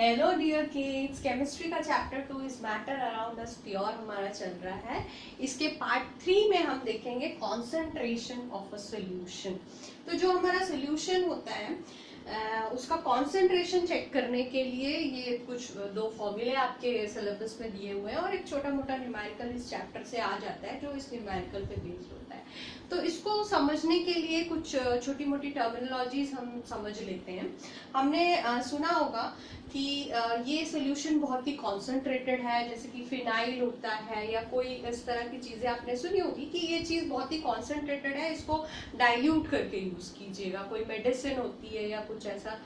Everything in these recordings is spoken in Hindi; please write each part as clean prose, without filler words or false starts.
हेलो डियर किड्स, केमिस्ट्री का chapter 2 is matter around us pure हमारा चल रहा है। इसके पार्ट 3 में हम देखेंगे कॉन्सेंट्रेशन ऑफ अ सोल्यूशन। तो जो हमारा सोल्यूशन होता है उसका कॉन्सेंट्रेशन चेक करने के लिए ये कुछ दो फॉर्मूले आपके सिलेबस में दिए हुए हैं और एक छोटा मोटा न्यूमेरिकल इस चैप्टर से आ जाता है जो इस न्यूमेरिकल पे बेस्ड होता है। तो इसको समझने के लिए कुछ छोटी मोटी टर्मिनोलॉजीज हम समझ लेते हैं। हमने सुना होगा कि ये सोल्यूशन बहुत ही कॉन्सेंट्रेटेड है, जैसे कि फिनाइल होता है या कोई इस तरह की चीजें आपने सुनी होगी कि ये चीज बहुत ही कॉन्सेंट्रेटेड है, इसको डाइल्यूट करके यूज कीजिएगा। कोई मेडिसिन होती है या कुछ ऐसा।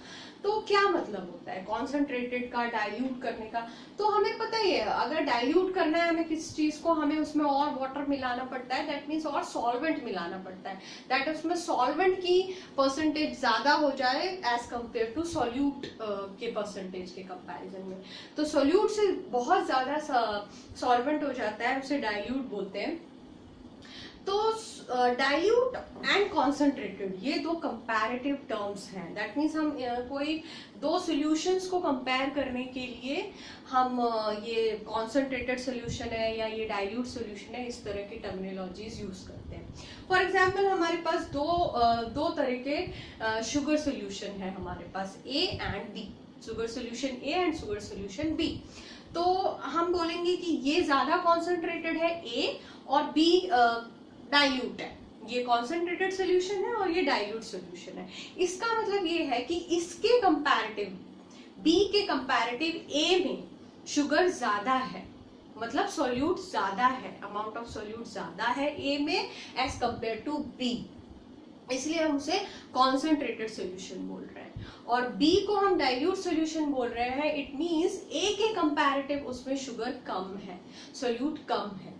तो क्या मतलब होता है कॉन्सेंट्रेटेड का, डाइल्यूट करने का? तो हमें पता ही है, अगर डाइल्यूट करना है हमें किसी चीज को, हमें उसमें और वाटर मिलाना पड़ता है, दैट मीन्स और सॉल्वेंट मिलाना पड़ता है, दैट उसमें सॉल्वेंट की परसेंटेज ज्यादा हो जाए एज कंपेयर टू सॉल्यूट के परसेंटेज के कंपैरिजन में। तो सॉल्यूट से बहुत ज्यादा सॉल्वेंट हो जाता है, उसे डाइल्यूट बोलते हैं। तो डाइल्यूट एंड कॉन्सेंट्रेटेड ये दो कंपैरेटिव टर्म्स हैं। दैट मीन्स हम कोई दो सॉल्यूशंस को कंपेयर करने के लिए हम ये कॉन्सेंट्रेटेड सॉल्यूशन है या ये डाइल्यूट सॉल्यूशन है, इस तरह की टर्मिनोलॉजीज यूज करते हैं। फॉर एग्जांपल हमारे पास दो तरह के शुगर सॉल्यूशन है हमारे पास, A and B. Sugar solution A and sugar solution B. तो हम बोलेंगे कि ये ज्यादा कॉन्सेंट्रेटेड है ए और बी डाइल्यूट है। ये कॉन्सेंट्रेटेड सोल्यूशन है और ये डाइल्यूट सोल्यूशन है। इसका मतलब ये है कि इसके कंपैरेटिव बी के कंपैरेटिव ए में शुगर ज्यादा है, मतलब सोल्यूट ज्यादा है, अमाउंट ऑफ सोल्यूट ज्यादा है ए में एज कंपेयर टू बी, इसलिए हम उसे कॉन्सेंट्रेटेड सोल्यूशन बोल रहे हैं। और बी को हम डाइल्यूट सोल्यूशन बोल रहे हैं। इट मींस ए के कंपैरेटिव उसमें शुगर कम है, सोल्यूट कम है,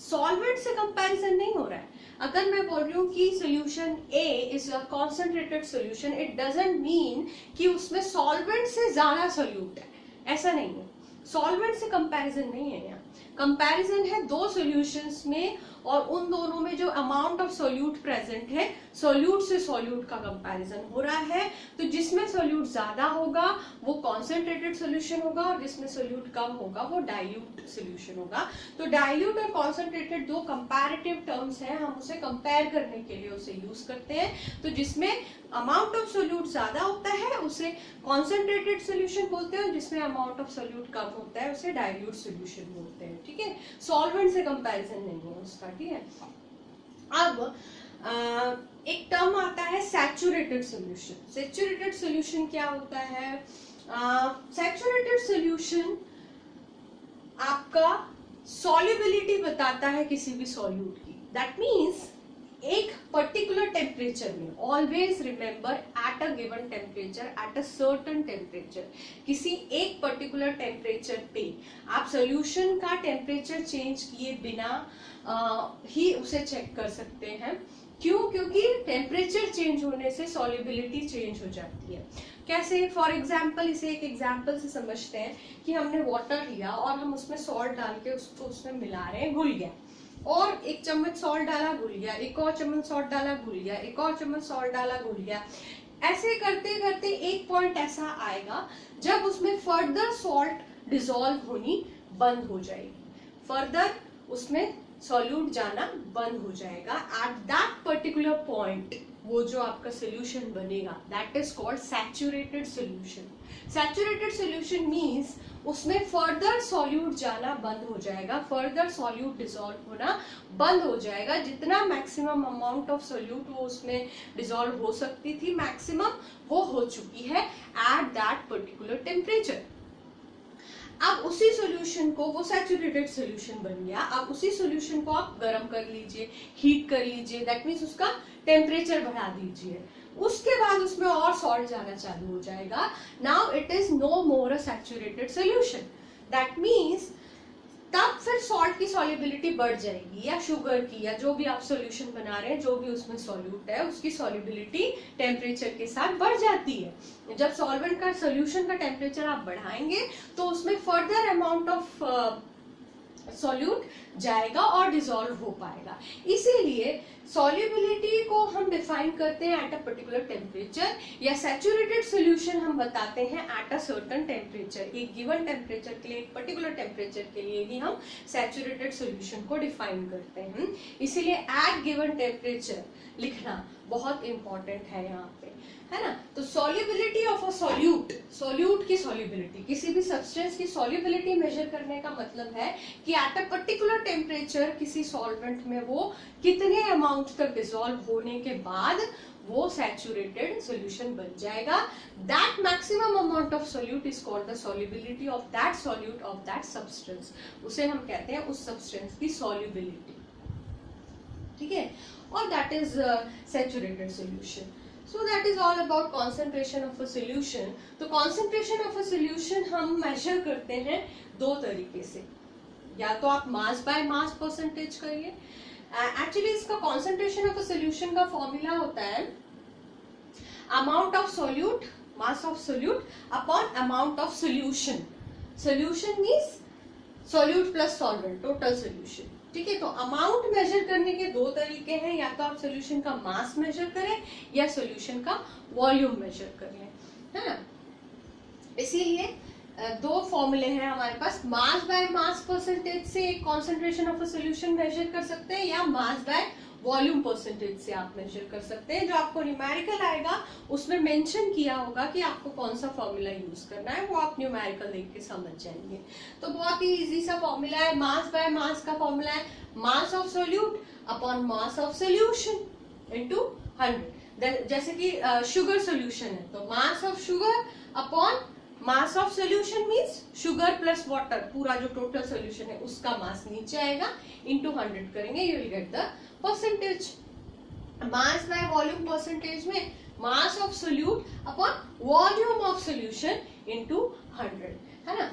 सॉल्वेंट से कंपैरिजन नहीं हो रहा है। अगर मैं बोल रही हूँ कि solution A is a concentrated solution, it doesn't mean कि उसमें सॉल्वेंट से ज्यादा सोल्यूट है, ऐसा नहीं है। सॉल्वेंट से कंपैरिजन नहीं है, यहाँ कंपैरिजन है दो सॉल्यूशंस में और उन दोनों में जो अमाउंट ऑफ सोल्यूट प्रेजेंट है, सोल्यूट से सोल्यूट का कंपैरिजन हो रहा है। तो जिसमें सोल्यूट ज्यादा होगा वो कॉन्सेंट्रेटेड सोल्यूशन होगा और जिसमें सोल्यूट कम होगा वो डाइल्यूट सोल्यूशन होगा। तो डाइल्यूट और कॉन्सेंट्रेटेड दो कंपैरेटिव टर्म्स हैं, हम उसे कंपेयर करने के लिए उसे यूज करते हैं। तो जिसमें अमाउंट ऑफ सोल्यूट ज्यादा होता है उसे कॉन्सेंट्रेटेड सोल्यूशन बोलते हैं, जिसमें अमाउंट ऑफ सोल्यूट कम होता है उसे डाइल्यूट सोल्यूशन बोलते हैं। ठीक है, सॉल्वेंट से कंपैरिजन नहीं है उसका। ठीक है, अब एक टर्म आता है सैचुरेटेड सोल्यूशन। सैचुरेटेड सोल्यूशन क्या होता है? सैचुरेटेड सोल्यूशन आपका सॉल्युबिलिटी बताता है किसी भी सॉल्यूट की। दैट मीन्स एक पर्टिकुलर टेम्परेचर में, always remember at a given temperature, at a certain temperature, किसी एक पर्टिकुलर टेम्परेचर पे आप सोल्यूशन का टेम्परेचर चेंज किए बिना ही उसे चेक कर सकते हैं। क्यों? क्योंकि टेम्परेचर चेंज होने से सॉल्युबिलिटी चेंज हो जाती है। कैसे? फॉर एग्जाम्पल, इसे एक एग्जाम्पल से समझते हैं कि हमने वाटर लिया और हम उसमें सॉल्ट डाल के उसको उसमें मिला रहे हैं, घुल गया, और एक चम्मच सॉल्ट डाला, घुल गया, एक और चम्मच सॉल्ट डाला, घुल गया, एक और चम्मच सॉल्ट डाला, घुल गया। ऐसे करते करते एक पॉइंट ऐसा आएगा जब उसमें फर्दर सॉल्ट डिसॉल्व होनी बंद हो जाएगी, फर्दर उसमें सॉल्यूट जाना बंद हो जाएगा। एट दैट पर्टिकुलर पॉइंट वो जो आपका सोल्यूशन बनेगा, that is called saturated solution. Saturated solution means उसमें फर्दर सॉल्यूट जाना बंद हो जाएगा, फर्दर सॉल्यूट डिसॉल्व होना बंद हो जाएगा। जितना मैक्सिमम अमाउंट ऑफ सॉल्यूट वो उसमें डिसॉल्व हो सकती थी, मैक्सिमम वो हो चुकी है एट दैट पर्टिकुलर टेम्परेचर। अब उसी सॉल्यूशन को, वो सैचुरेटेड सॉल्यूशन बन गया, अब उसी सॉल्यूशन को आप गर्म कर लीजिए, हीट कर लीजिए, दैट मीन्स उसका टेम्परेचर बढ़ा दीजिए, उसके बाद उसमें और सॉल्ट जाना चालू हो जाएगा। Now it is no more a saturated solution. That means तब फिर सॉल्ट की सॉल्युबिलिटी बढ़ जाएगी, या शुगर की, या जो भी आप सॉल्यूशन बना रहे हैं, जो भी उसमें सॉल्यूट है उसकी सॉल्युबिलिटी टेम्परेचर के साथ बढ़ जाती है। जब सॉल्वेंट का, सॉल्यूशन का टेम्परेचर आप बढ़ाएंगे तो उसमें फर्दर अमाउंट ऑफ सॉल्यूट जाएगा और डिसॉल्व हो पाएगा। इसीलिए सॉल्युबिलिटी को हम डिफाइन करते हैं एट अ पर्टिकुलर टेम्परेचर, या सैचुरेटेड सॉल्यूशन हम बताते हैं एट अ सर्टेन टेम्परेचर। एक गिवन टेम्परेचर के लिए, एक पर्टिकुलर टेम्परेचर के लिए ही हम सैचुरेटेड सॉल्यूशन को डिफाइन करते हैं। इसीलिए एट गिवन टेम्परेचर लिखना बहुत इंपॉर्टेंट है यहाँ पे, है ना। तो solubility of a solute, solute की सॉल्युबिलिटी, किसी भी सब्सटेंस की सॉल्युबिलिटी मेजर करने का मतलब है कि एट अ पर्टिकुलर टेम्परेचर किसी सॉल्वेंट में वो कितने अमाउंट तक डिसॉल्व होने के बाद वो सैचुरेटेड सॉल्यूशन बन जाएगा। That maximum amount of solute is called the solubility of that solute of that substance. उसे हम कहते हैं उस सब्सटेंस की सॉल्युबिलिटी, ठीक है। और that is saturated solution. So that is all about concentration of a solution. तो concentration of a solution हम measure करते हैं दो तरीके से, या तो आप mass by mass percentage करिए। Actually इसका concentration of a solution का formula होता है amount of solute, mass of solute upon amount of solution. Solution means solute plus solvent, total solution, ठीक है। तो अमाउंट मेजर करने के दो तरीके हैं, या तो आप सोल्यूशन का मास मेजर करें या सोल्यूशन का वॉल्यूम मेजर कर लें, है ना। इसीलिए दो फॉर्मूले हैं हमारे पास, मास बाय मास परसेंटेज से concentration of a solution measure कर सकते हैं, या मास बाय वॉल्यूम परसेंटेज से आप मेजर कर सकते हैं। जो आपको न्यूमेरिकल आएगा उसमें मेंशन किया होगा कि आपको कौन सा फॉर्मूला यूज करना है, वो आप न्यूमेरिकल देख के समझ जाएंगे। तो बहुत ही इजी सा फॉर्मूला है, मास बाय मास का फॉर्मूला है मास of solute upon mass of solution into 100। जैसे कि शुगर सोल्यूशन है तो mass of sugar upon mass of solution means sugar plus water, पूरा जो टोटल सोल्यूशन है उसका मास नीचे आएगा, इनटू 100 करेंगे, you will get the percentage. Mass by volume percentage में mass of solute upon volume of solution into 100, है ना।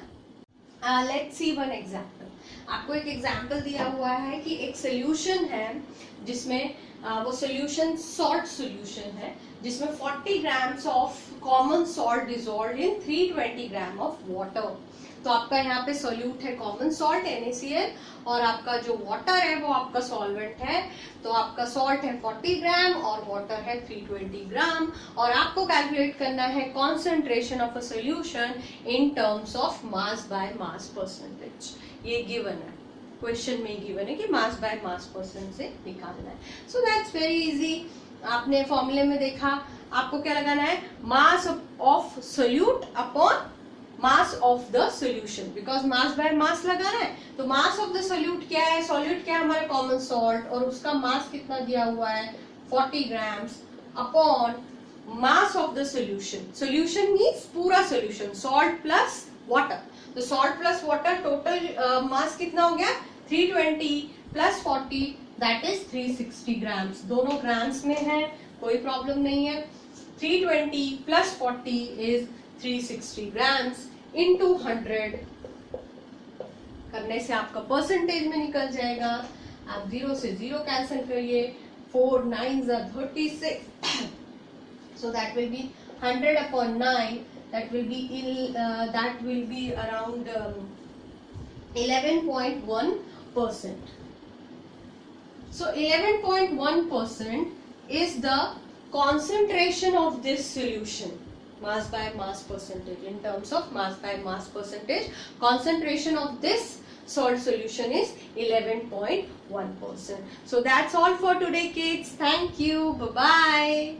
Let's see one example. आपको एक एग्जांपल दिया हुआ है कि एक सोल्यूशन है जिसमें वो सोल्यूशन सॉल्ट सोल्यूशन है, जिसमें 40 grams of common salt dissolved in 320 gram of water. तो आपका यहाँ पे सोल्यूट है कॉमन सॉल्ट NaCl, और आपका जो वाटर है वो आपका सॉल्वेंट है। तो आपका सॉल्ट है 40 ग्राम और वाटर है 320 ग्राम, और आपको कैलकुलेट करना है concentration of a solution in terms of mass by mass percentage. ये गिवन है, क्वेश्चन में गिवन है कि मास बाय मास परसेंट से निकालना है। So that's very easy. आपने फॉर्मूले में देखा, आपको क्या लगाना है, मास of solute upon mass of the solution, because mass by मास लगाना है। तो मास ऑफ द सोल्यूट क्या है, सोल्यूट क्या है हमारा कॉमन सॉल्ट, और उसका मास कितना दिया हुआ है 40 grams, upon mass of the solution. Solution means पूरा सोल्यूशन, सॉल्ट प्लस वाटर। तो salt plus water total mass कितना हो गया 320 प्लस 40 दैट इज 360 ग्राम्स। दोनों ग्राम्स में है, कोई प्रॉब्लम नहीं है। 320 प्लस 40 इज 360 ग्राम्स इनटू 100 करने से आपका परसेंटेज में निकल जाएगा। आप 0 से 0 कैंसिल करिए, 4 9s are 36, so that will be 100 upon 9, that will be around 11.1%. So 11.1% is the concentration of this solution, mass by mass percentage. In terms of mass by mass percentage, concentration of this salt solution is 11.1%. So that's all for today, kids. Thank you. Bye bye.